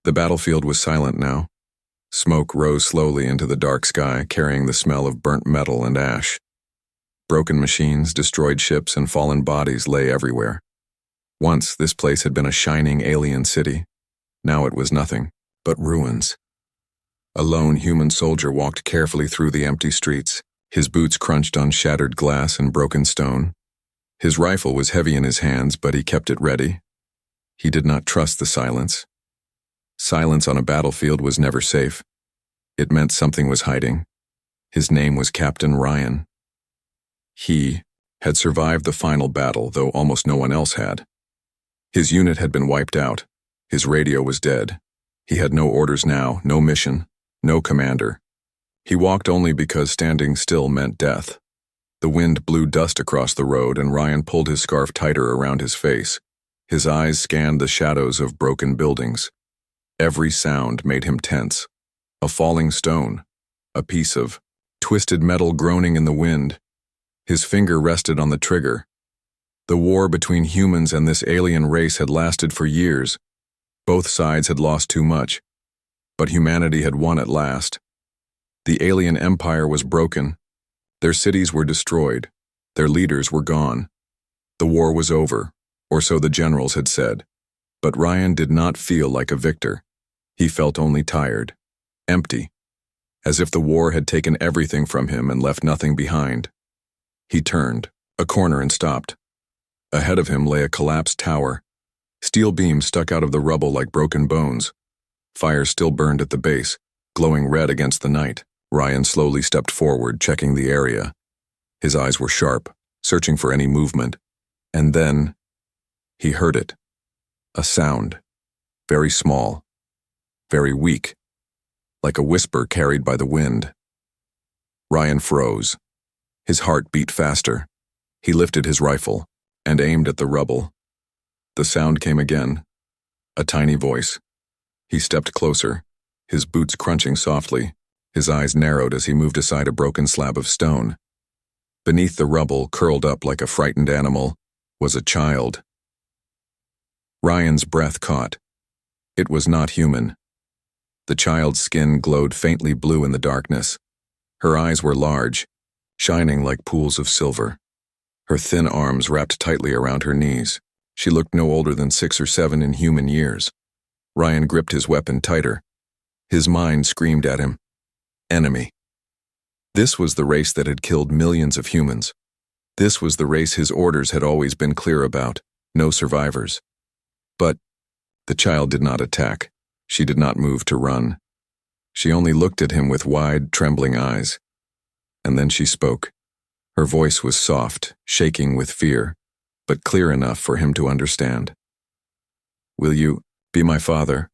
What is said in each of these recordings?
The battlefield was silent now. Smoke rose slowly into the dark sky, carrying the smell of burnt metal and ash. Broken machines, destroyed ships, and fallen bodies lay everywhere. Once, this place had been a shining alien city. Now it was nothing but ruins. A lone human soldier walked carefully through the empty streets. His boots crunched on shattered glass and broken stone. His rifle was heavy in his hands, but he kept it ready. He did not trust the silence. Silence on a battlefield was never safe. It meant something was hiding. His name was Captain Ryan. He had survived the final battle, though almost no one else had. His unit had been wiped out. His radio was dead. He had no orders now, no mission, no commander. He walked only because standing still meant death. The wind blew dust across the road, and Ryan pulled his scarf tighter around his face. His eyes scanned the shadows of broken buildings. Every sound made him tense. A falling stone, a piece of twisted metal groaning in the wind. His finger rested on the trigger. The war between humans and this alien race had lasted for years. Both sides had lost too much, but humanity had won at last. The alien empire was broken. Their cities were destroyed. Their leaders were gone. The war was over, or so the generals had said. But Ryan did not feel like a victor. He felt only tired, empty, as if the war had taken everything from him and left nothing behind. He turned a corner and stopped. Ahead of him lay a collapsed tower. Steel beams stuck out of the rubble like broken bones. Fire still burned at the base, glowing red against the night. Ryan slowly stepped forward, checking the area. His eyes were sharp, searching for any movement. And then he heard it. A sound. Very small. Very weak. Like a whisper carried by the wind. Ryan froze. His heart beat faster. He lifted his rifle and aimed at the rubble. The sound came again. A tiny voice. He stepped closer, his boots crunching softly. His eyes narrowed as he moved aside a broken slab of stone. Beneath the rubble, curled up like a frightened animal, was a child. Ryan's breath caught. It was not human. The child's skin glowed faintly blue in the darkness. Her eyes were large, shining like pools of silver. Her thin arms wrapped tightly around her knees. She looked no older than 6 or 7 in human years. Ryan gripped his weapon tighter. His mind screamed at him. Enemy. This was the race that had killed millions of humans. This was the race his orders had always been clear about. No survivors. But the child did not attack. She did not move to run. She only looked at him with wide, trembling eyes. And then she spoke. Her voice was soft, shaking with fear, but clear enough for him to understand. "Will you be my father?"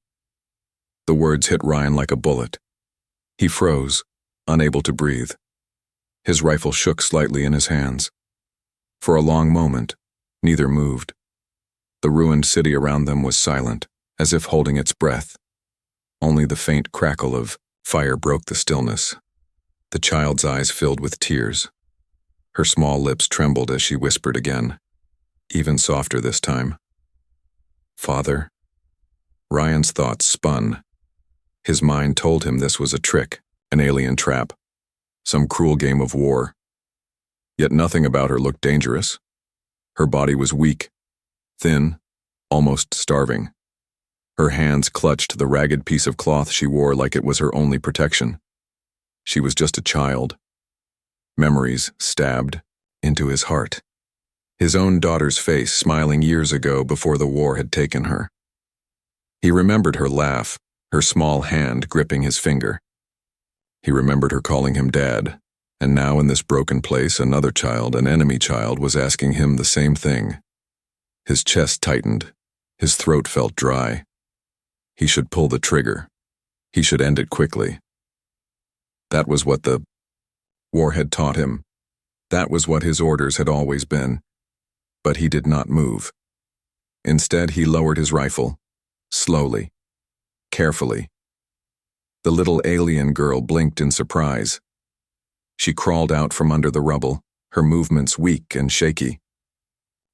The words hit Ryan like a bullet. He froze, unable to breathe. His rifle shook slightly in his hands. For a long moment, neither moved. The ruined city around them was silent, as if holding its breath. Only the faint crackle of fire broke the stillness. The child's eyes filled with tears. Her small lips trembled as she whispered again, even softer this time. "Father?" Ryan's thoughts spun. His mind told him this was a trick, an alien trap, some cruel game of war. Yet nothing about her looked dangerous. Her body was weak, thin, almost starving. Her hands clutched the ragged piece of cloth she wore like it was her only protection. She was just a child. Memories stabbed into his heart. His own daughter's face smiling years ago before the war had taken her. He remembered her laugh, her small hand gripping his finger. He remembered her calling him Dad, and now in this broken place another child, an enemy child, was asking him the same thing. His chest tightened. His throat felt dry. He should pull the trigger. He should end it quickly. That was what the war had taught him. That was what his orders had always been. But he did not move. Instead, he lowered his rifle, slowly, carefully. The little alien girl blinked in surprise. She crawled out from under the rubble, her movements weak and shaky.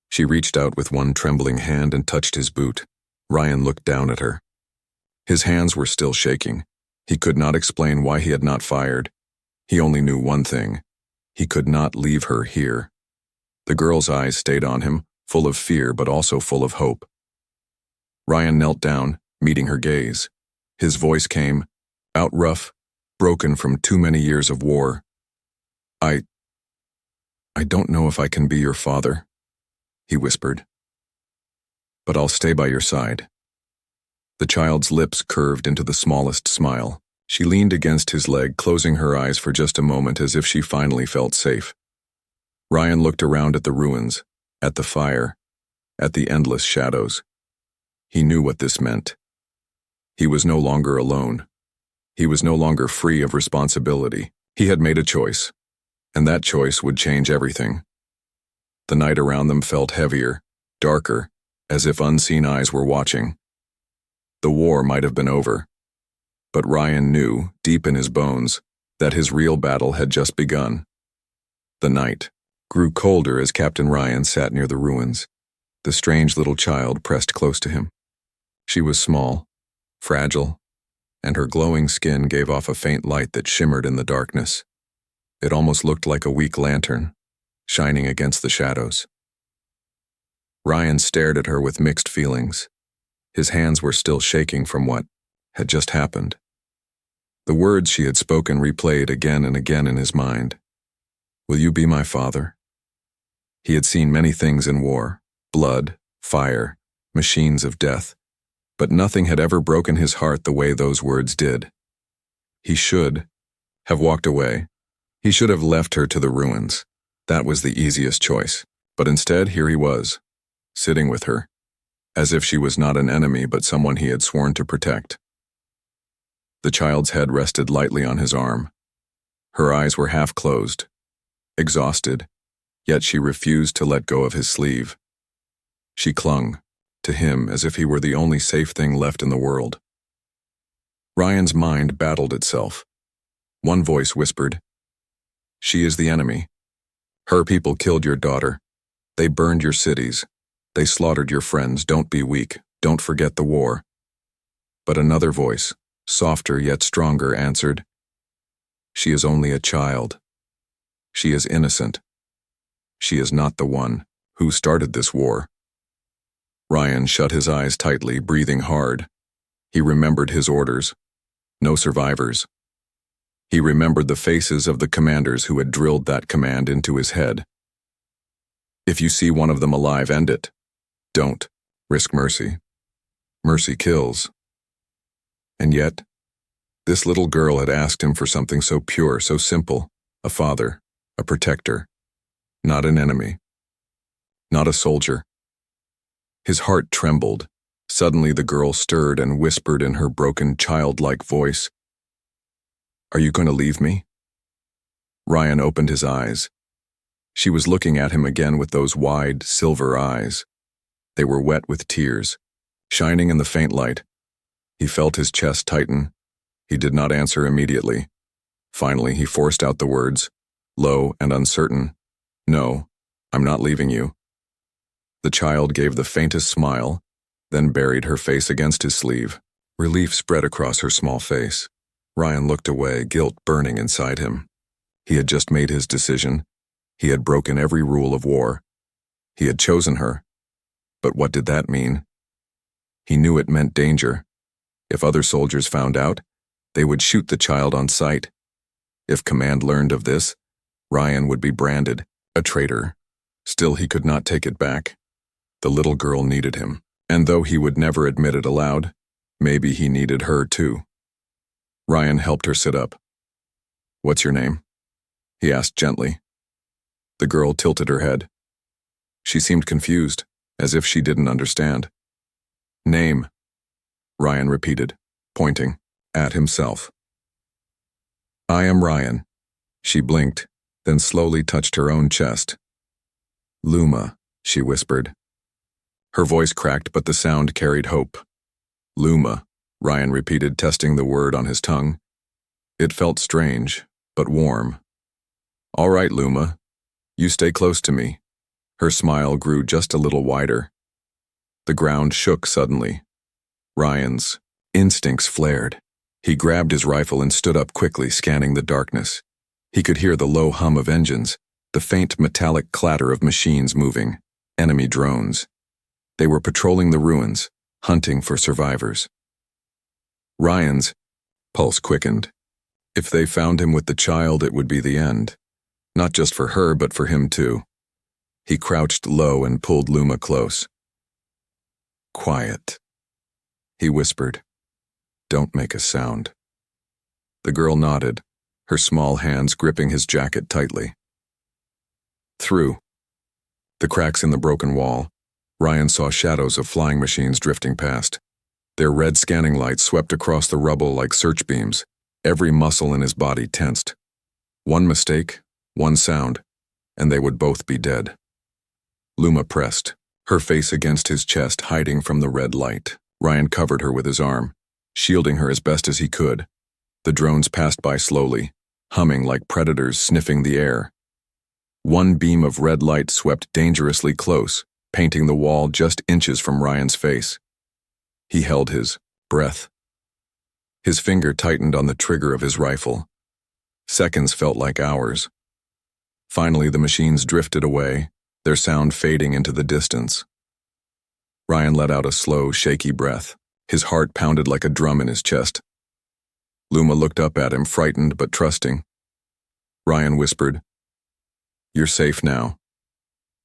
She reached out with one trembling hand and touched his boot. Ryan looked down at her. His hands were still shaking. He could not explain why he had not fired. He only knew one thing. He could not leave her here. The girl's eyes stayed on him, full of fear but also full of hope. Ryan knelt down, meeting her gaze. His voice came, out rough, broken from too many years of war. I don't know if I can be your father, he whispered. But I'll stay by your side. The child's lips curved into the smallest smile. She leaned against his leg, closing her eyes for just a moment as if she finally felt safe. Ryan looked around at the ruins, at the fire, at the endless shadows. He knew what this meant. He was no longer alone. He was no longer free of responsibility. He had made a choice, and that choice would change everything. The night around them felt heavier, darker, as if unseen eyes were watching. The war might have been over, but Ryan knew, deep in his bones, that his real battle had just begun. The night grew colder as Captain Ryan sat near the ruins. The strange little child pressed close to him. She was small, fragile, and her glowing skin gave off a faint light that shimmered in the darkness. It almost looked like a weak lantern, shining against the shadows. Ryan stared at her with mixed feelings. His hands were still shaking from what had just happened. The words she had spoken replayed again and again in his mind. Will you be my father? He had seen many things in war, blood, fire, machines of death, but nothing had ever broken his heart the way those words did. He should have walked away. He should have left her to the ruins. That was the easiest choice. But instead, here he was, sitting with her, as if she was not an enemy but someone he had sworn to protect. The child's head rested lightly on his arm. Her eyes were half closed, exhausted, yet she refused to let go of his sleeve. She clung to him as if he were the only safe thing left in the world. Ryan's mind battled itself. One voice whispered, "She is the enemy. Her people killed your daughter. They burned your cities. They slaughtered your friends. Don't be weak. Don't forget the war." But another voice, softer yet stronger, answered, "She is only a child. She is innocent. She is not the one who started this war." Ryan shut his eyes tightly, breathing hard. He remembered his orders. No survivors. He remembered the faces of the commanders who had drilled that command into his head. If you see one of them alive, end it. Don't risk mercy. Mercy kills. And yet, this little girl had asked him for something so pure, so simple, a father, a protector, not an enemy, not a soldier. His heart trembled. Suddenly the girl stirred and whispered in her broken, childlike voice, "Are you going to leave me?" Ryan opened his eyes. She was looking at him again with those wide, silver eyes. They were wet with tears, shining in the faint light. He felt his chest tighten. He did not answer immediately. Finally, he forced out the words, low and uncertain, "No, I'm not leaving you." The child gave the faintest smile, then buried her face against his sleeve. Relief spread across her small face. Ryan looked away, guilt burning inside him. He had just made his decision. He had broken every rule of war. He had chosen her. But what did that mean? He knew it meant danger. If other soldiers found out, they would shoot the child on sight. If command learned of this, Ryan would be branded a traitor. Still, he could not take it back. The little girl needed him, and though he would never admit it aloud, maybe he needed her too. Ryan helped her sit up. "What's your name?" he asked gently. The girl tilted her head. She seemed confused, as if she didn't understand. "Name," Ryan repeated, pointing at himself. "I am Ryan." She blinked, then slowly touched her own chest. "Luma," she whispered. Her voice cracked, but the sound carried hope. "Luma," Ryan repeated, testing the word on his tongue. It felt strange, but warm. "All right, Luma. You stay close to me." Her smile grew just a little wider. The ground shook suddenly. Ryan's Instincts flared. He grabbed his rifle and stood up quickly, scanning the darkness. He could hear the low hum of engines, the faint metallic clatter of machines moving, enemy drones. They were patrolling the ruins, hunting for survivors. Ryan's pulse quickened. If they found him with the child, it would be the end. Not just for her, but for him too. He crouched low and pulled Luma close. "Quiet," he whispered. "Don't make a sound." The girl nodded, her small hands gripping his jacket tightly. Through the cracks in the broken wall, Ryan saw shadows of flying machines drifting past. Their red scanning lights swept across the rubble like search beams, every muscle in his body tensed. One mistake, one sound, and they would both be dead. Luma pressed, her face against his chest, hiding from the red light. Ryan covered her with his arm, shielding her as best as he could. The drones passed by slowly, humming like predators sniffing the air. One beam of red light swept dangerously close, painting the wall just inches from Ryan's face. He held his breath. His finger tightened on the trigger of his rifle. Seconds felt like hours. Finally, the machines drifted away, their sound fading into the distance. Ryan let out a slow, shaky breath. His heart pounded like a drum in his chest. Luma looked up at him, frightened but trusting. Ryan whispered, "You're safe now."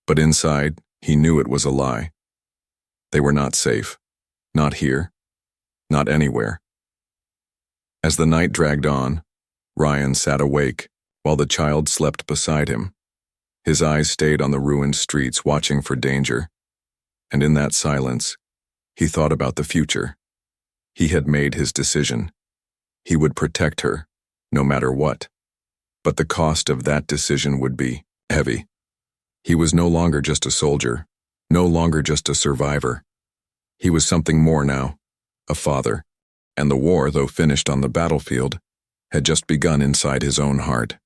But inside, he knew it was a lie. They were not safe. Not here. Not anywhere. As the night dragged on, Ryan sat awake while the child slept beside him. His eyes stayed on the ruined streets, watching for danger. And in that silence, he thought about the future. He had made his decision. He would protect her, no matter what. But the cost of that decision would be heavy. He was no longer just a soldier, no longer just a survivor. He was something more now, a father. And the war, though finished on the battlefield, had just begun inside his own heart.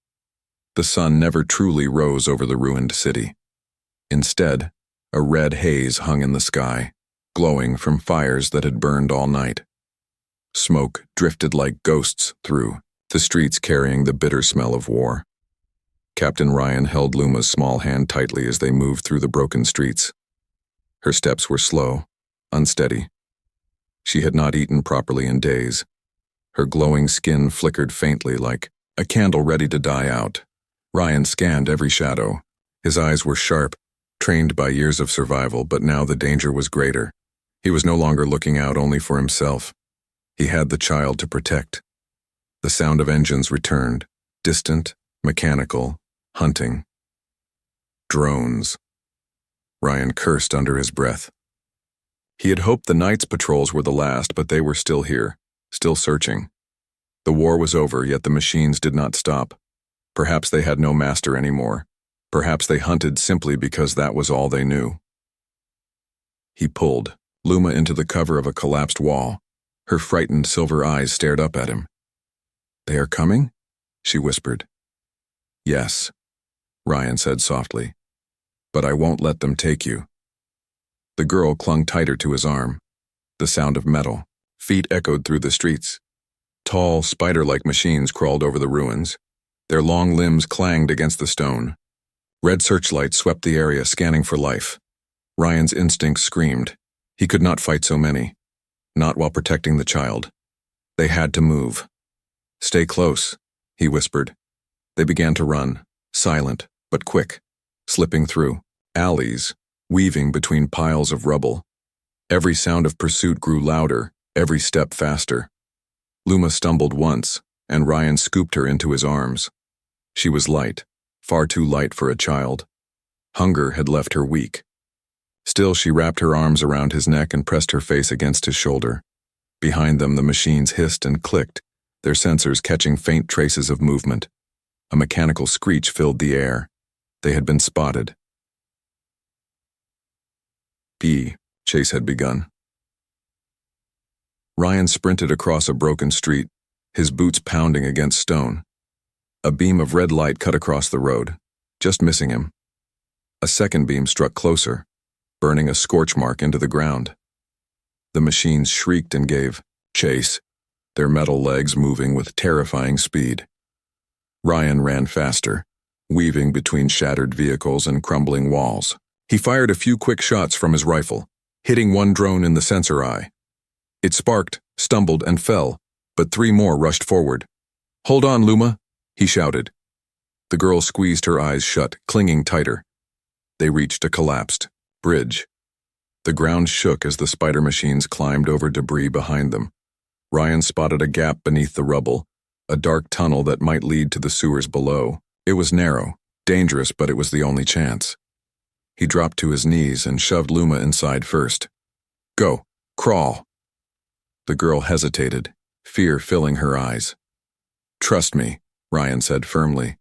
The sun never truly rose over the ruined city. Instead, a red haze hung in the sky, glowing from fires that had burned all night. Smoke drifted like ghosts through the streets, carrying the bitter smell of war. Captain Ryan held Luma's small hand tightly as they moved through the broken streets. Her steps were slow, unsteady. She had not eaten properly in days. Her glowing skin flickered faintly like a candle ready to die out. Ryan scanned every shadow. His eyes were sharp, trained by years of survival, but now the danger was greater. He was no longer looking out only for himself. He had the child to protect. The sound of engines returned, distant, mechanical, hunting. Drones. Ryan cursed under his breath. He had hoped the night's patrols were the last, but they were still here, still searching. The war was over, yet the machines did not stop. Perhaps they had no master anymore. Perhaps they hunted simply because that was all they knew. He pulled Luma into the cover of a collapsed wall. Her frightened silver eyes stared up at him. "They are coming?" she whispered. "Yes," Ryan said softly. "But I won't let them take you." The girl clung tighter to his arm. The sound of metal. Feet echoed through the streets. Tall, spider-like machines crawled over the ruins. Their long limbs clanged against the stone. Red searchlights swept the area, scanning for life. Ryan's instincts screamed. He could not fight so many. Not while protecting the child. They had to move. "Stay close," he whispered. They began to run, silent but quick, slipping through alleys, weaving between piles of rubble. Every sound of pursuit grew louder, every step faster. Luma stumbled once, and Ryan scooped her into his arms. She was light, far too light for a child. Hunger had left her weak. Still, she wrapped her arms around his neck and pressed her face against his shoulder. Behind them, the machines hissed and clicked, their sensors catching faint traces of movement. A mechanical screech filled the air. They had been spotted. Chase had begun. Ryan sprinted across a broken street, his boots pounding against stone. A beam of red light cut across the road, just missing him. A second beam struck closer, burning a scorch mark into the ground. The machines shrieked and gave Chase, their metal legs moving with terrifying speed. Ryan ran faster, weaving between shattered vehicles and crumbling walls. He fired a few quick shots from his rifle, hitting one drone in the sensor eye. It sparked, stumbled, and fell, but 3 more rushed forward. "Hold on, Luma," he shouted. The girl squeezed her eyes shut, clinging tighter. They reached a collapsed bridge. The ground shook as the spider machines climbed over debris behind them. Ryan spotted a gap beneath the rubble, a dark tunnel that might lead to the sewers below. It was narrow, dangerous, but it was the only chance. He dropped to his knees and shoved Luma inside first. "Go, crawl." The girl hesitated, fear filling her eyes. "Trust me," Ryan said firmly.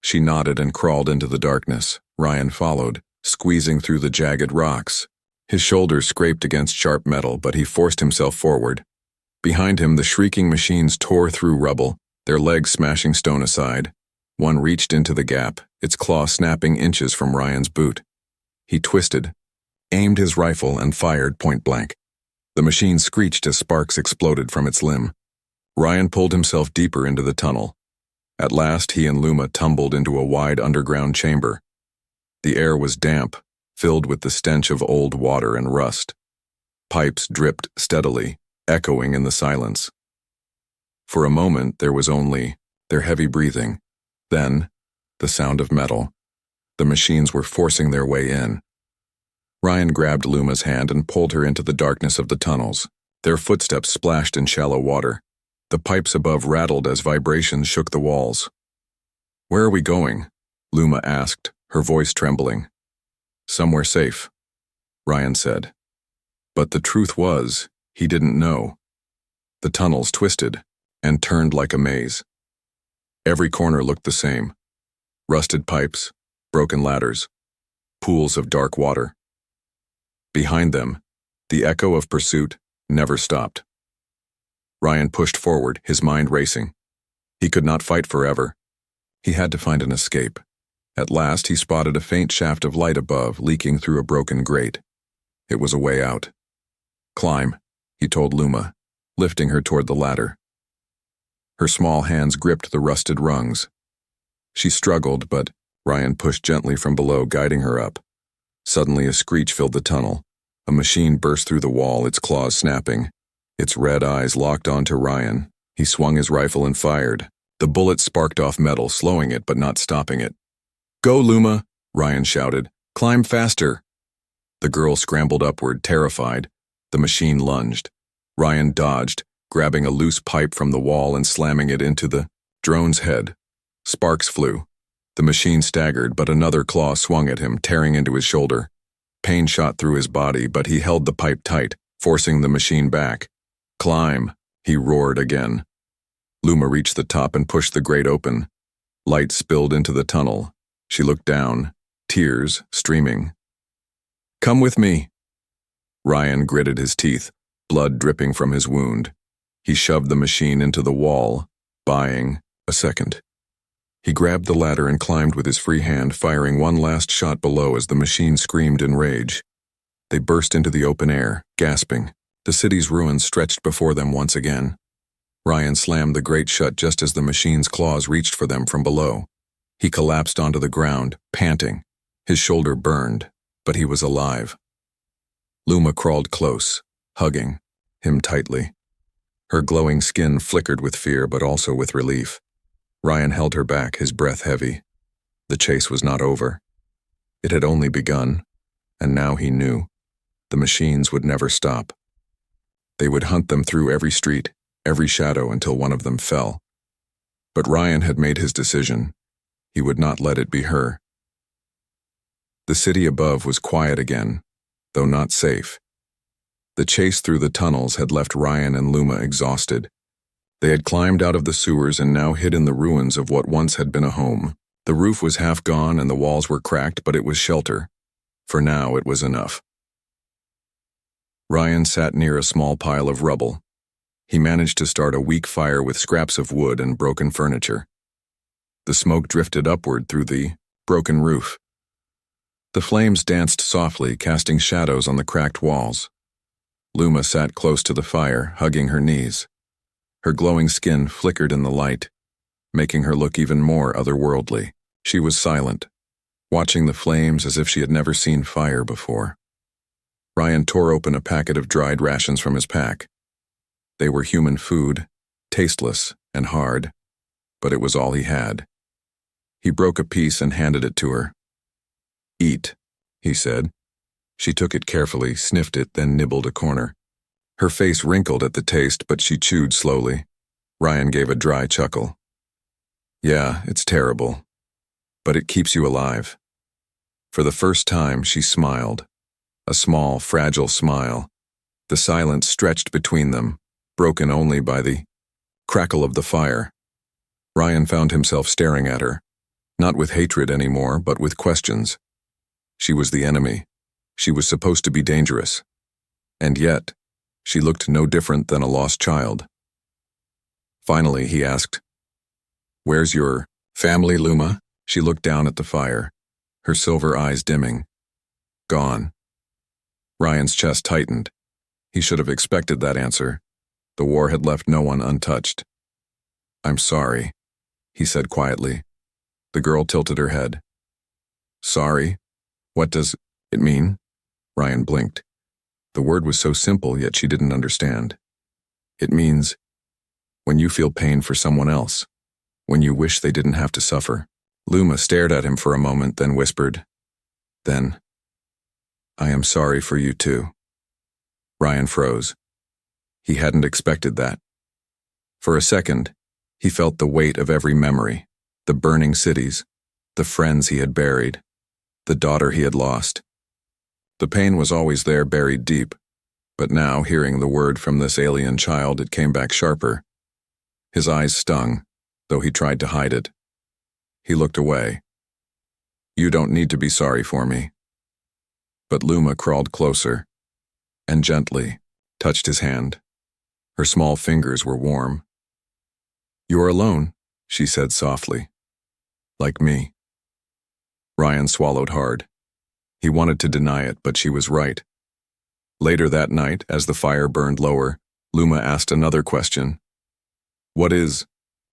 She nodded and crawled into the darkness. Ryan followed, squeezing through the jagged rocks. His shoulders scraped against sharp metal, but he forced himself forward. Behind him, the shrieking machines tore through rubble, their legs smashing stone aside. One reached into the gap, its claw snapping inches from Ryan's boot. He twisted, aimed his rifle, and fired point blank. The machine screeched as sparks exploded from its limb. Ryan pulled himself deeper into the tunnel. At last, he and Luma tumbled into a wide underground chamber. The air was damp, filled with the stench of old water and rust. Pipes dripped steadily, echoing in the silence. For a moment, there was only their heavy breathing. Then, the sound of metal. The machines were forcing their way in. Ryan grabbed Luma's hand and pulled her into the darkness of the tunnels. Their footsteps splashed in shallow water. The pipes above rattled as vibrations shook the walls. "Where are we going?" Luma asked, her voice trembling. "Somewhere safe," Ryan said. But the truth was, he didn't know. The tunnels twisted and turned like a maze. Every corner looked the same. Rusted pipes, broken ladders, pools of dark water. Behind them, the echo of pursuit never stopped. Ryan pushed forward, his mind racing. He could not fight forever. He had to find an escape. At last, he spotted a faint shaft of light above, leaking through a broken grate. It was a way out. "Climb," he told Luma, lifting her toward the ladder. Her small hands gripped the rusted rungs. She struggled, but Ryan pushed gently from below, guiding her up. Suddenly, a screech filled the tunnel. A machine burst through the wall, its claws snapping. Its red eyes locked onto Ryan. He swung his rifle and fired. The bullet sparked off metal, slowing it but not stopping it. "Go, Luma," Ryan shouted. "Climb faster." The girl scrambled upward, terrified. The machine lunged. Ryan dodged, grabbing a loose pipe from the wall and slamming it into the drone's head. Sparks flew. The machine staggered, but another claw swung at him, tearing into his shoulder. Pain shot through his body, but he held the pipe tight, forcing the machine back. "Climb," he roared again. Luma reached the top and pushed the grate open. Light spilled into the tunnel. She looked down, tears streaming. "Come with me." Ryan gritted his teeth, blood dripping from his wound. He shoved the machine into the wall, buying a second. He grabbed the ladder and climbed with his free hand, firing one last shot below as the machine screamed in rage. They burst into the open air, gasping. The city's ruins stretched before them once again. Ryan slammed the grate shut just as the machine's claws reached for them from below. He collapsed onto the ground, panting. His shoulder burned, but he was alive. Luma crawled close, hugging him tightly. Her glowing skin flickered with fear but also with relief. Ryan held her back, his breath heavy. The chase was not over. It had only begun, and now he knew. The machines would never stop. They would hunt them through every street, every shadow until one of them fell. But Ryan had made his decision. He would not let it be her. The city above was quiet again, though not safe. The chase through the tunnels had left Ryan and Luma exhausted. They had climbed out of the sewers and now hid in the ruins of what once had been a home. The roof was half gone and the walls were cracked, but it was shelter. For now, it was enough. Ryan sat near a small pile of rubble. He managed to start a weak fire with scraps of wood and broken furniture. The smoke drifted upward through the broken roof. The flames danced softly, casting shadows on the cracked walls. Luma sat close to the fire, hugging her knees. Her glowing skin flickered in the light, making her look even more otherworldly. She was silent, watching the flames as if she had never seen fire before. Ryan tore open a packet of dried rations from his pack. They were human food, tasteless and hard, but it was all he had. He broke a piece and handed it to her. "Eat," he said. She took it carefully, sniffed it, then nibbled a corner. Her face wrinkled at the taste, but she chewed slowly. Ryan gave a dry chuckle. "Yeah, it's terrible, but it keeps you alive." For the first time, she smiled. A small, fragile smile. The silence stretched between them, broken only by the crackle of the fire. Ryan found himself staring at her, not with hatred anymore, but with questions. She was the enemy. She was supposed to be dangerous. And yet, she looked no different than a lost child. Finally, he asked, "Where's your family, Luma?" She looked down at the fire, her silver eyes dimming. "Gone." Ryan's chest tightened. He should have expected that answer. The war had left no one untouched. "I'm sorry," he said quietly. The girl tilted her head. "Sorry? What does it mean?" Ryan blinked. The word was so simple, yet she didn't understand. "It means when you feel pain for someone else, when you wish they didn't have to suffer." Luma stared at him for a moment, then whispered, "Then, I am sorry for you too." Ryan froze. He hadn't expected that. For a second, he felt the weight of every memory, the burning cities, the friends he had buried, the daughter he had lost. The pain was always there, buried deep, but now, hearing the word from this alien child, it came back sharper. His eyes stung, though he tried to hide it. He looked away. "You don't need to be sorry for me." But Luma crawled closer, and gently touched his hand. Her small fingers were warm. "You're alone," she said softly. "Like me." Ryan swallowed hard. He wanted to deny it, but she was right. Later that night, as the fire burned lower, Luma asked another question. "What is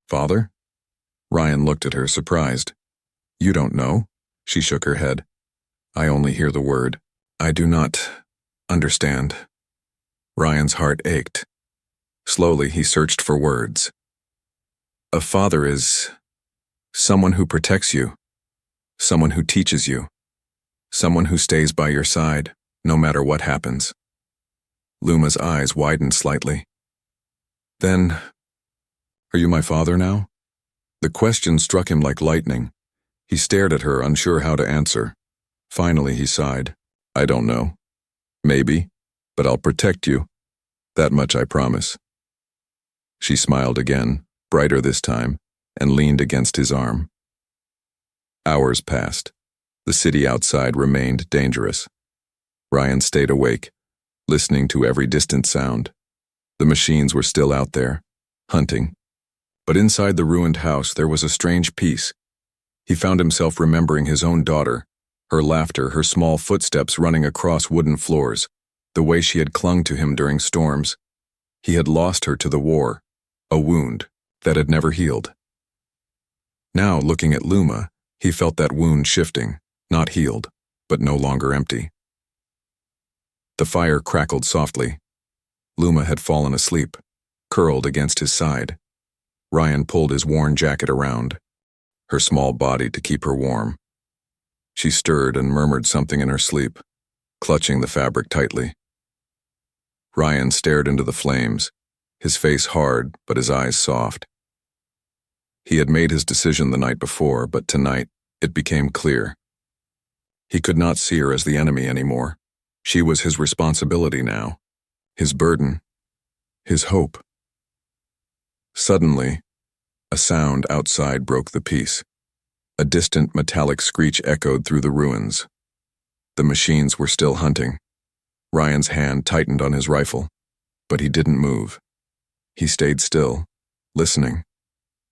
father?" Ryan looked at her, surprised. "You don't know?" She shook her head. "I only hear the word. I do not understand." Ryan's heart ached. Slowly, he searched for words. "A father is someone who protects you, someone who teaches you, someone who stays by your side, no matter what happens." Luma's eyes widened slightly. "Then, are you my father now?" The question struck him like lightning. He stared at her, unsure how to answer. Finally, he sighed. "I don't know. Maybe, but I'll protect you. That much I promise." She smiled again, brighter this time, and leaned against his arm. Hours passed. The city outside remained dangerous. Ryan stayed awake, listening to every distant sound. The machines were still out there, hunting. But inside the ruined house there was a strange peace. He found himself remembering his own daughter, her laughter, her small footsteps running across wooden floors, the way she had clung to him during storms. He had lost her to the war, a wound that had never healed. Now, looking at Luma, he felt that wound shifting, not healed, but no longer empty. The fire crackled softly. Luma had fallen asleep, curled against his side. Ryan pulled his worn jacket around, her small body to keep her warm. She stirred and murmured something in her sleep, clutching the fabric tightly. Ryan stared into the flames, his face hard but his eyes soft. He had made his decision the night before, but tonight it became clear. He could not see her as the enemy anymore. She was his responsibility now, his burden, his hope. Suddenly, a sound outside broke the peace. A distant metallic screech echoed through the ruins. The machines were still hunting. Ryan's hand tightened on his rifle, but he didn't move. He stayed still, listening.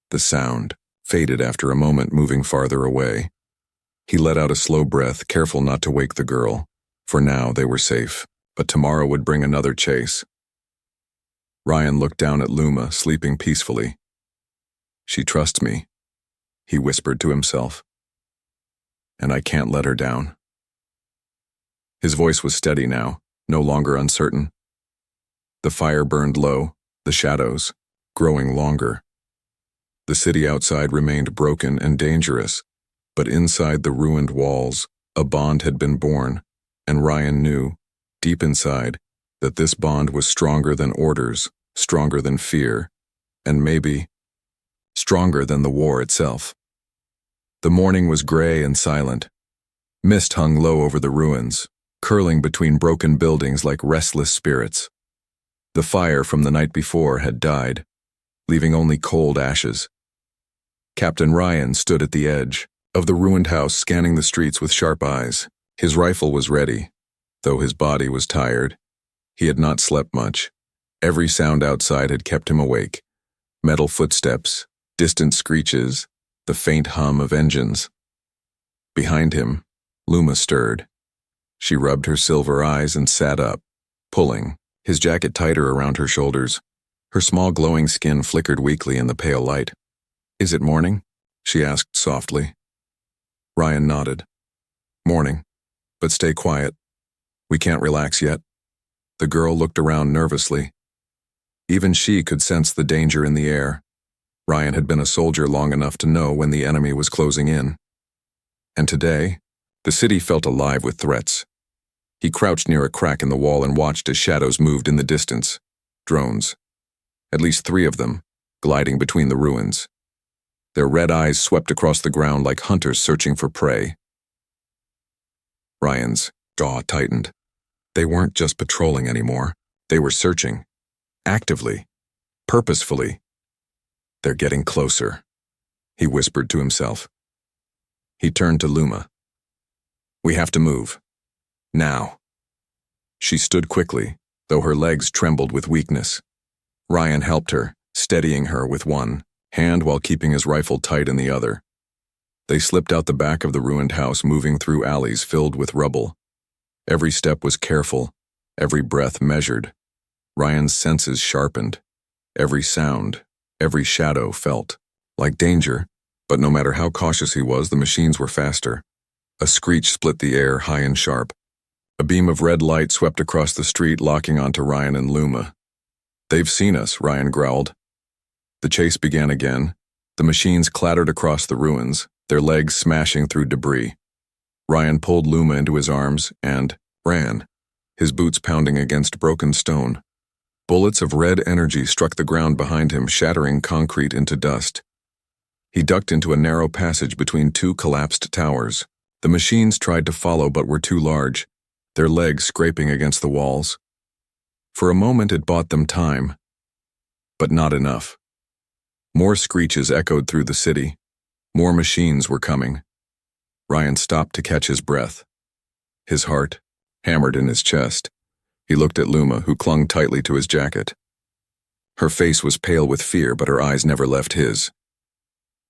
The sound faded after a moment, moving farther away. He let out a slow breath, careful not to wake the girl. For now, they were safe. but tomorrow would bring another chase. Ryan looked down at Luma, sleeping peacefully. She trusts me, he whispered to himself. And I can't let her down. His voice was steady now, no longer uncertain. The fire burned low, the shadows growing longer. The city outside remained broken and dangerous, but inside the ruined walls, a bond had been born, and Ryan knew, deep inside, that this bond was stronger than orders, stronger than fear, and maybe stronger than the war itself. The morning was gray and silent. Mist hung low over the ruins, curling between broken buildings like restless spirits. The fire from the night before had died, leaving only cold ashes. Captain Ryan stood at the edge of the ruined house, scanning the streets with sharp eyes. His rifle was ready, though his body was tired. He had not slept much. Every sound outside had kept him awake. Metal footsteps, distant screeches, the faint hum of engines. Behind him, Luma stirred. She rubbed her silver eyes and sat up, pulling, his jacket tighter around her shoulders. Her small glowing skin flickered weakly in the pale light. "Is it morning?" she asked softly. Ryan nodded. "Morning, but stay quiet. We can't relax yet." The girl looked around nervously. Even she could sense the danger in the air. Ryan had been a soldier long enough to know when the enemy was closing in. And today, the city felt alive with threats. He crouched near a crack in the wall and watched as shadows moved in the distance. Drones. At least 3 of them, gliding between the ruins. Their red eyes swept across the ground like hunters searching for prey. Ryan's jaw tightened. They weren't just patrolling anymore. They were searching. Actively. Purposefully. "They're getting closer," he whispered to himself. He turned to Luma. "We have to move. Now." She stood quickly, though her legs trembled with weakness. Ryan helped her, steadying her with one hand while keeping his rifle tight in the other. They slipped out the back of the ruined house, moving through alleys filled with rubble. Every step was careful, every breath measured. Ryan's senses sharpened. Every sound, every shadow felt like danger, but no matter how cautious he was, the machines were faster. A screech split the air, high and sharp. A beam of red light swept across the street, locking onto Ryan and Luma. "They've seen us," Ryan growled. The chase began again. The machines clattered across the ruins, their legs smashing through debris. Ryan pulled Luma into his arms and ran, his boots pounding against broken stone. Bullets of red energy struck the ground behind him, shattering concrete into dust. He ducked into a narrow passage between 2 collapsed towers. The machines tried to follow but were too large, their legs scraping against the walls. For a moment it bought them time, but not enough. More screeches echoed through the city. More machines were coming. Ryan stopped to catch his breath. His heart hammered in his chest. He looked at Luma, who clung tightly to his jacket. Her face was pale with fear, but her eyes never left his.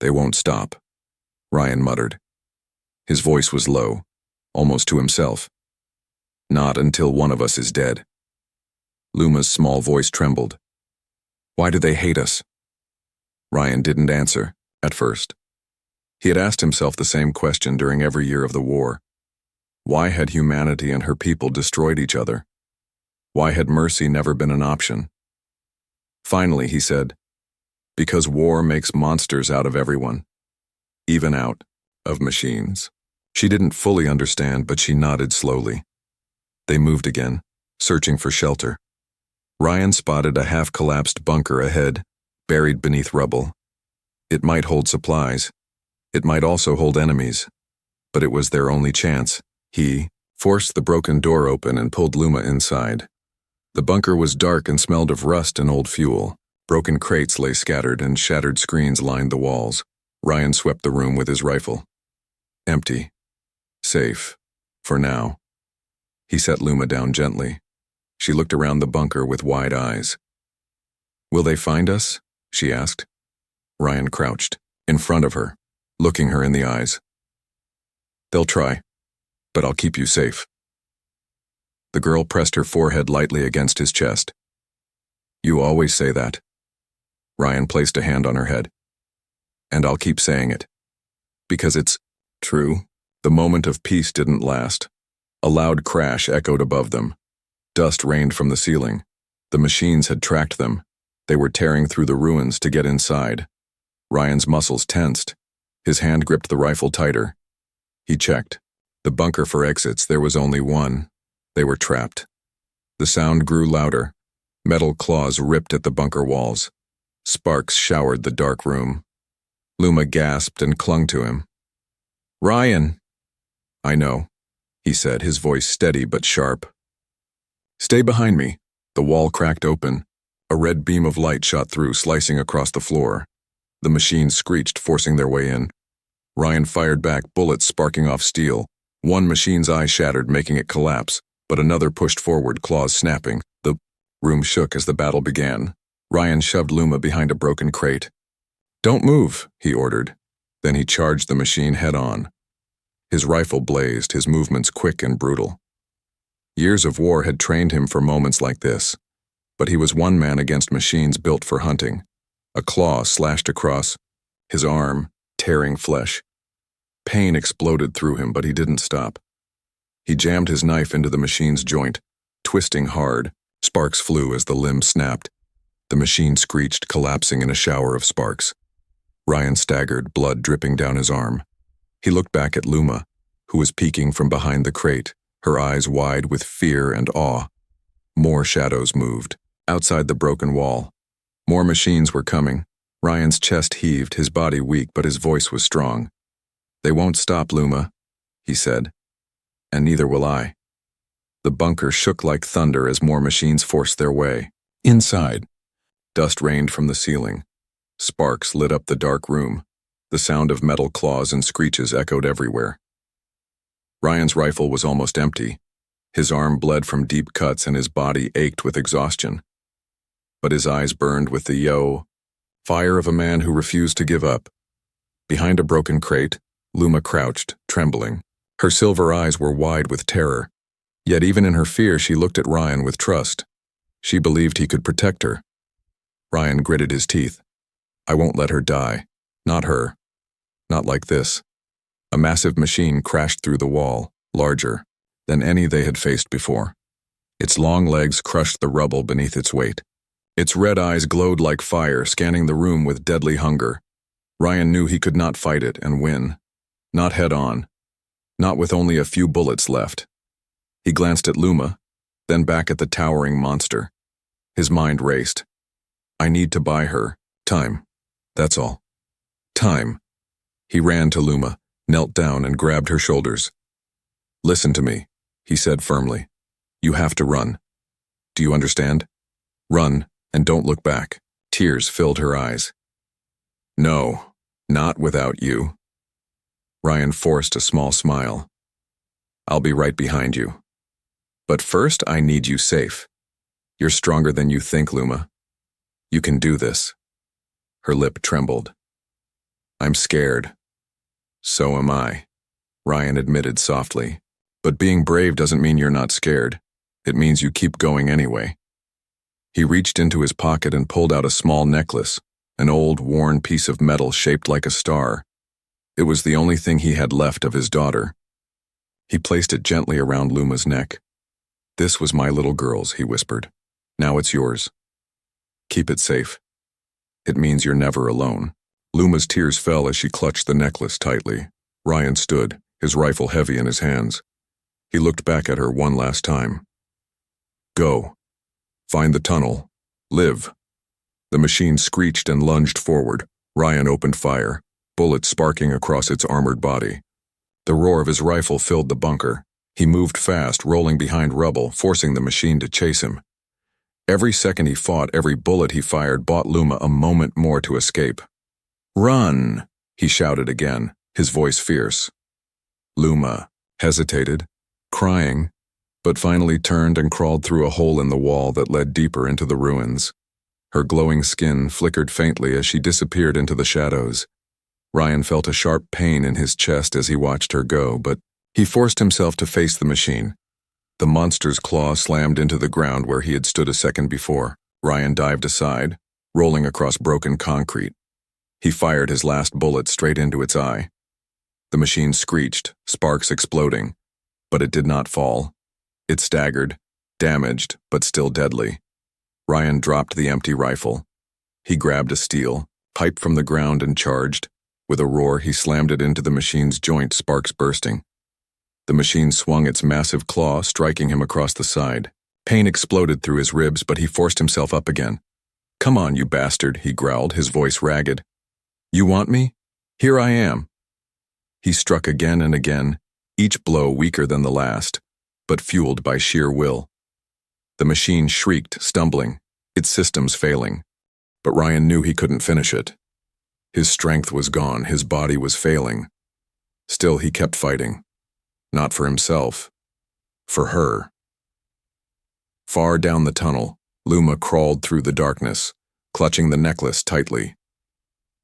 "They won't stop," Ryan muttered. His voice was low, almost to himself. "Not until one of us is dead." Luma's small voice trembled. "Why do they hate us?" Ryan didn't answer, at first. He had asked himself the same question during every year of the war. Why had humanity and her people destroyed each other? Why had mercy never been an option? Finally, he said, "Because war makes monsters out of everyone, even out of machines." She didn't fully understand, but she nodded slowly. They moved again, searching for shelter. Ryan spotted a half-collapsed bunker ahead, buried beneath rubble. It might hold supplies. It might also hold enemies. But it was their only chance. He forced the broken door open and pulled Luma inside. The bunker was dark and smelled of rust and old fuel. Broken crates lay scattered and shattered screens lined the walls. Ryan swept the room with his rifle. Empty. Safe. For now. He set Luma down gently. She looked around the bunker with wide eyes. "Will they find us?" she asked. Ryan crouched, in front of her, looking her in the eyes. "They'll try, but I'll keep you safe." The girl pressed her forehead lightly against his chest. You always say that. Ryan placed a hand on her head. And I'll keep saying it. Because it's true. The moment of peace didn't last. A loud crash echoed above them. Dust rained from the ceiling. The machines had tracked them. They were tearing through the ruins to get inside. Ryan's muscles tensed. His hand gripped the rifle tighter. He checked. The bunker for exits, there was only one. They were trapped. The sound grew louder. Metal claws ripped at the bunker walls. Sparks showered the dark room. Luma gasped and clung to him. Ryan! I know, he said, his voice steady but sharp. Stay behind me. The wall cracked open. A red beam of light shot through, slicing across the floor. The machines screeched, forcing their way in. Ryan fired back, bullets sparking off steel. One machine's eye shattered, making it collapse, but another pushed forward, claws snapping. The room shook as the battle began. Ryan shoved Luma behind a broken crate. Don't move, he ordered. Then he charged the machine head-on. His rifle blazed, his movements quick and brutal. Years of war had trained him for moments like this, but he was one man against machines built for hunting. A claw slashed across his arm, tearing flesh. Pain exploded through him, but he didn't stop. He jammed his knife into the machine's joint, twisting hard. Sparks flew as the limb snapped. The machine screeched, collapsing in a shower of sparks. Ryan staggered, blood dripping down his arm. He looked back at Luma, who was peeking from behind the crate, her eyes wide with fear and awe. More shadows moved, outside the broken wall. More machines were coming. Ryan's chest heaved, his body weak, but his voice was strong. They won't stop, Luma, he said. And neither will I. The bunker shook like thunder as more machines forced their way. Inside, dust rained from the ceiling. Sparks lit up the dark room. The sound of metal claws and screeches echoed everywhere. Ryan's rifle was almost empty. His arm bled from deep cuts and his body ached with exhaustion. But his eyes burned with the fire of a man who refused to give up. Behind a broken crate, Luma crouched, trembling. Her silver eyes were wide with terror. Yet even in her fear, she looked at Ryan with trust. She believed he could protect her. Ryan gritted his teeth. I won't let her die. Not her. Not like this. A massive machine crashed through the wall, larger than any they had faced before. Its long legs crushed the rubble beneath its weight. Its red eyes glowed like fire, scanning the room with deadly hunger. Ryan knew he could not fight it and win. Not head-on. Not with only a few bullets left. He glanced at Luma, then back at the towering monster. His mind raced. I need to buy her time. That's all. Time. He ran to Luma, knelt down and grabbed her shoulders. Listen to me, he said firmly. You have to run. Do you understand? Run, and don't look back. Tears filled her eyes. No, not without you. Ryan forced a small smile. I'll be right behind you. But first, I need you safe. You're stronger than you think, Luma. You can do this. Her lip trembled. I'm scared. So am I, Ryan admitted softly. But being brave doesn't mean you're not scared. It means you keep going anyway. He reached into his pocket and pulled out a small necklace, an old, worn piece of metal shaped like a star. It was the only thing he had left of his daughter. He placed it gently around Luma's neck. This was my little girl's, he whispered. Now it's yours. Keep it safe. It means you're never alone. Luma's tears fell as she clutched the necklace tightly. Ryan stood, his rifle heavy in his hands. He looked back at her one last time. Go. Find the tunnel. Live. The machine screeched and lunged forward. Ryan opened fire, bullets sparking across its armored body. The roar of his rifle filled the bunker. He moved fast, rolling behind rubble, forcing the machine to chase him. Every second he fought, every bullet he fired bought Luma a moment more to escape. Run! He shouted again, his voice fierce. Luma hesitated, crying, but finally turned and crawled through a hole in the wall that led deeper into the ruins. Her glowing skin flickered faintly as she disappeared into the shadows. Ryan felt a sharp pain in his chest as he watched her go, but he forced himself to face the machine. The monster's claw slammed into the ground where he had stood a second before. Ryan dived aside, rolling across broken concrete. He fired his last bullet straight into its eye. The machine screeched, sparks exploding, but it did not fall. It staggered, damaged, but still deadly. Ryan dropped the empty rifle. He grabbed a steel, pipe from the ground and charged. With a roar, he slammed it into the machine's joint, sparks bursting. The machine swung its massive claw, striking him across the side. Pain exploded through his ribs, but he forced himself up again. "Come on, you bastard," he growled, his voice ragged. "You want me? Here I am." He struck again and again, each blow weaker than the last, but fueled by sheer will. The machine shrieked, stumbling, its systems failing. But Ryan knew he couldn't finish it. His strength was gone, his body was failing. Still, he kept fighting. Not for himself, for her. Far down the tunnel, Luma crawled through the darkness, clutching the necklace tightly.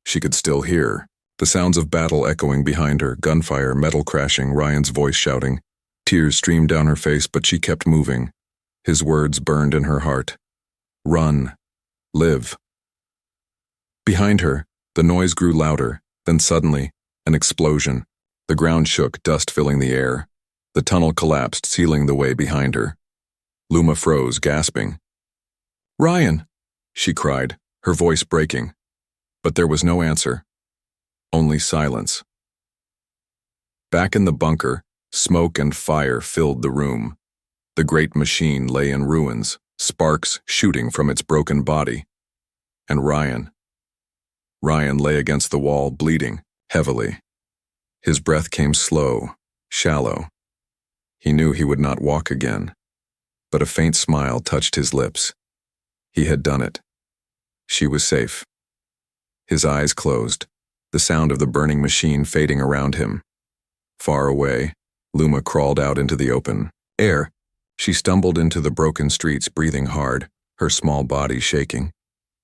She could still hear the sounds of battle echoing behind her, gunfire, metal crashing, Ryan's voice shouting. Tears streamed down her face, but she kept moving. His words burned in her heart. Run. Live. Behind her, the noise grew louder, then suddenly, an explosion. The ground shook, dust filling the air. The tunnel collapsed, sealing the way behind her. Luma froze, gasping. "Ryan!" she cried, her voice breaking. But there was no answer. Only silence. Back in the bunker, smoke and fire filled the room. The great machine lay in ruins, sparks shooting from its broken body. And Ryan lay against the wall, bleeding heavily. His breath came slow, shallow. He knew he would not walk again, but a faint smile touched his lips. He had done it. She was safe. His eyes closed, the sound of the burning machine fading around him. Far away, Luma crawled out into the open air. She stumbled into the broken streets, breathing hard, her small body shaking.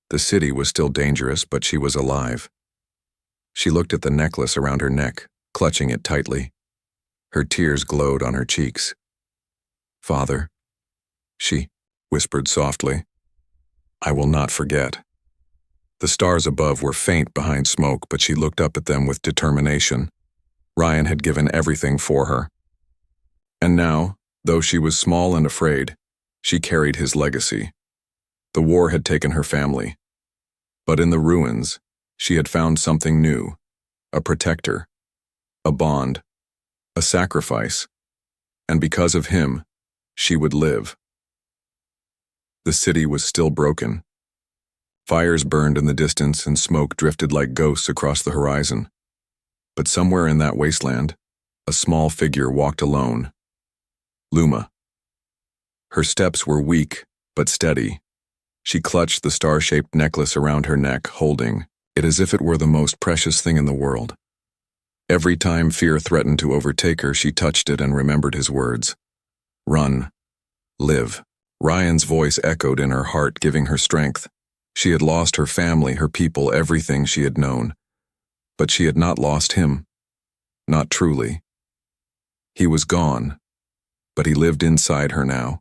The city was still dangerous, but she was alive. She looked at the necklace around her neck, clutching it tightly. Her tears glowed on her cheeks. "Father," she whispered softly, "I will not forget." The stars above were faint behind smoke, but she looked up at them with determination. Ryan had given everything for her. And now, though she was small and afraid, she carried his legacy. The war had taken her family. But in the ruins, she had found something new, a protector, a bond, a sacrifice, and because of him, she would live. The city was still broken. Fires burned in the distance and smoke drifted like ghosts across the horizon. But somewhere in that wasteland, a small figure walked alone. Luma. Her steps were weak, but steady. She clutched the star-shaped necklace around her neck, holding it as if it were the most precious thing in the world. Every time fear threatened to overtake her, she touched it and remembered his words. Run. Live. Ryan's voice echoed in her heart, giving her strength. She had lost her family, her people, everything she had known. But she had not lost him. Not truly. He was gone, but he lived inside her now.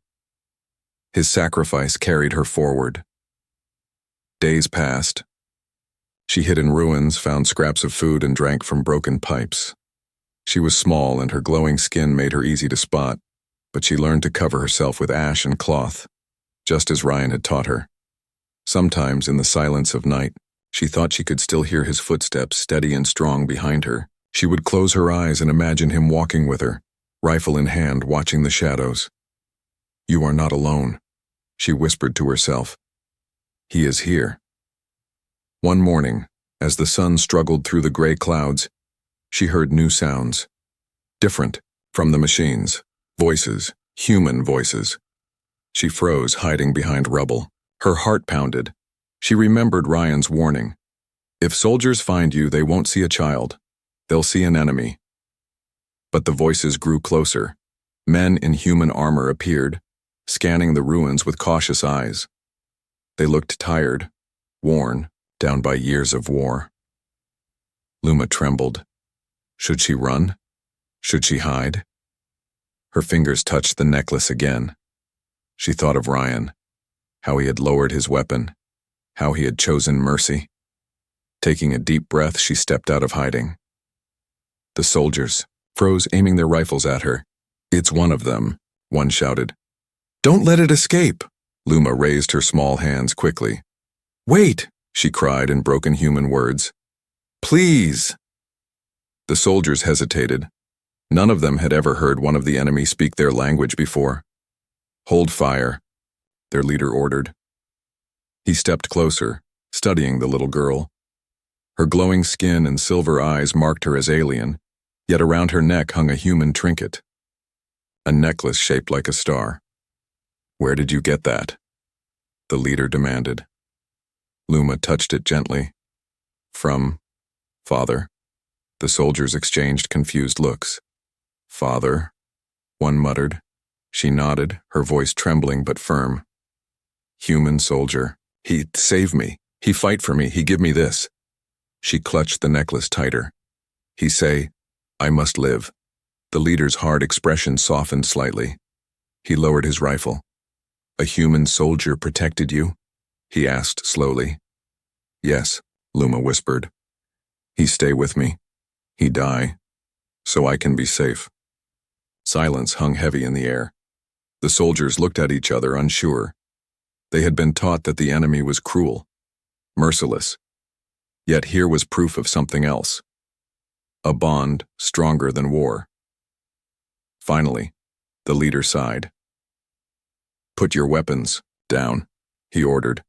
His sacrifice carried her forward. Days passed. She hid in ruins, found scraps of food, and drank from broken pipes. She was small, and her glowing skin made her easy to spot, but she learned to cover herself with ash and cloth, just as Ryan had taught her. Sometimes, in the silence of night, she thought she could still hear his footsteps, steady and strong, behind her. She would close her eyes and imagine him walking with her, rifle in hand, watching the shadows. "You are not alone," she whispered to herself. "He is here." One morning, as the sun struggled through the gray clouds, she heard new sounds. Different from the machines. Voices, human voices. She froze, hiding behind rubble. Her heart pounded. She remembered Ryan's warning. If soldiers find you, they won't see a child. They'll see an enemy. But the voices grew closer. Men in human armor appeared, scanning the ruins with cautious eyes. They looked tired, worn, down by years of war. Luma trembled. Should she run? Should she hide? Her fingers touched the necklace again. She thought of Ryan, how he had lowered his weapon, how he had chosen mercy. Taking a deep breath, she stepped out of hiding. The soldiers froze, aiming their rifles at her. "It's one of them," one shouted. "Don't let it escape!" Luma raised her small hands quickly. "Wait!" she cried in broken human words. "Please!" The soldiers hesitated. None of them had ever heard one of the enemy speak their language before. "Hold fire," their leader ordered. He stepped closer, studying the little girl. Her glowing skin and silver eyes marked her as alien, yet around her neck hung a human trinket. A necklace shaped like a star. "Where did you get that?" the leader demanded. Luma touched it gently. "From Father." The soldiers exchanged confused looks. "Father?" one muttered. She nodded, her voice trembling but firm. "Human soldier. He save me. He fight for me. He give me this." She clutched the necklace tighter. "He say, I must live." The leader's hard expression softened slightly. He lowered his rifle. "A human soldier protected you?" he asked slowly. "Yes," Luma whispered. "He stay with me. He die, so I can be safe." Silence hung heavy in the air. The soldiers looked at each other, unsure. They had been taught that the enemy was cruel, merciless. Yet here was proof of something else. A bond stronger than war. Finally, the leader sighed. "Put your weapons down," he ordered.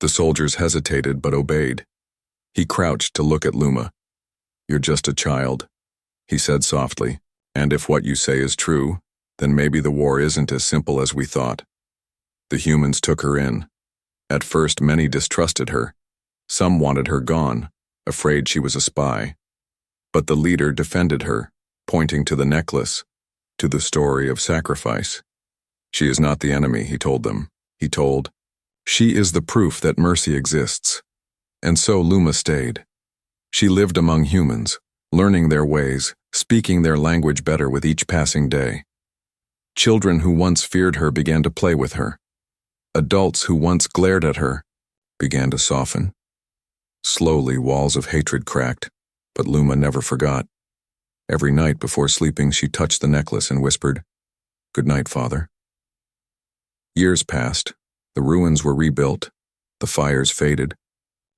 The soldiers hesitated but obeyed. He crouched to look at Luma. "You're just a child," he said softly, "and if what you say is true, then maybe the war isn't as simple as we thought." The humans took her in. At first, many distrusted her. Some wanted her gone, afraid she was a spy. But the leader defended her, pointing to the necklace, to the story of sacrifice. "She is not the enemy," he told them. He told, "She is the proof that mercy exists." And so Luma stayed. She lived among humans, learning their ways, speaking their language better with each passing day. Children who once feared her began to play with her. Adults who once glared at her began to soften. Slowly, walls of hatred cracked, but Luma never forgot. Every night before sleeping, she touched the necklace and whispered, "Good night, Father." Years passed. The ruins were rebuilt. The fires faded.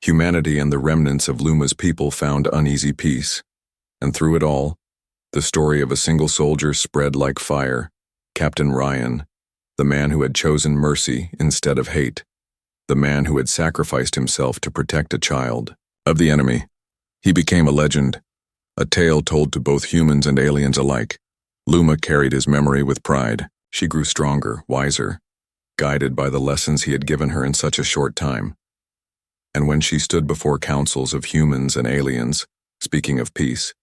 Humanity and the remnants of Luma's people found uneasy peace. And through it all, the story of a single soldier spread like fire. Captain Ryan, the man who had chosen mercy instead of hate. The man who had sacrificed himself to protect a child of the enemy. He became a legend, a tale told to both humans and aliens alike. Luma carried his memory with pride. She grew stronger, wiser, guided by the lessons he had given her in such a short time. And when she stood before councils of humans and aliens, speaking of peace,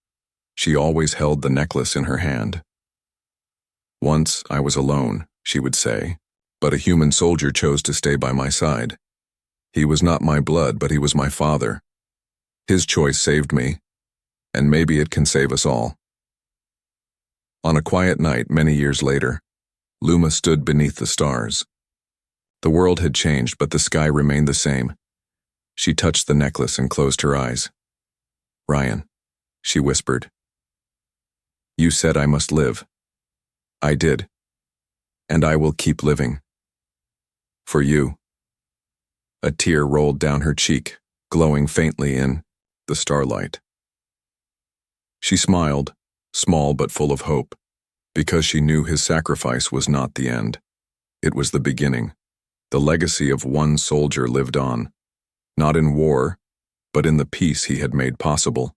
she always held the necklace in her hand. "Once I was alone," she would say, "but a human soldier chose to stay by my side. He was not my blood, but he was my father. His choice saved me, and maybe it can save us all." On a quiet night many years later, Luma stood beneath the stars. The world had changed, but the sky remained the same. She touched the necklace and closed her eyes. "Ryan," she whispered, "you said I must live. I did. And I will keep living. For you." A tear rolled down her cheek, glowing faintly in the starlight. She smiled, small but full of hope, because she knew his sacrifice was not the end. It was the beginning. The legacy of one soldier lived on, not in war, but in the peace he had made possible.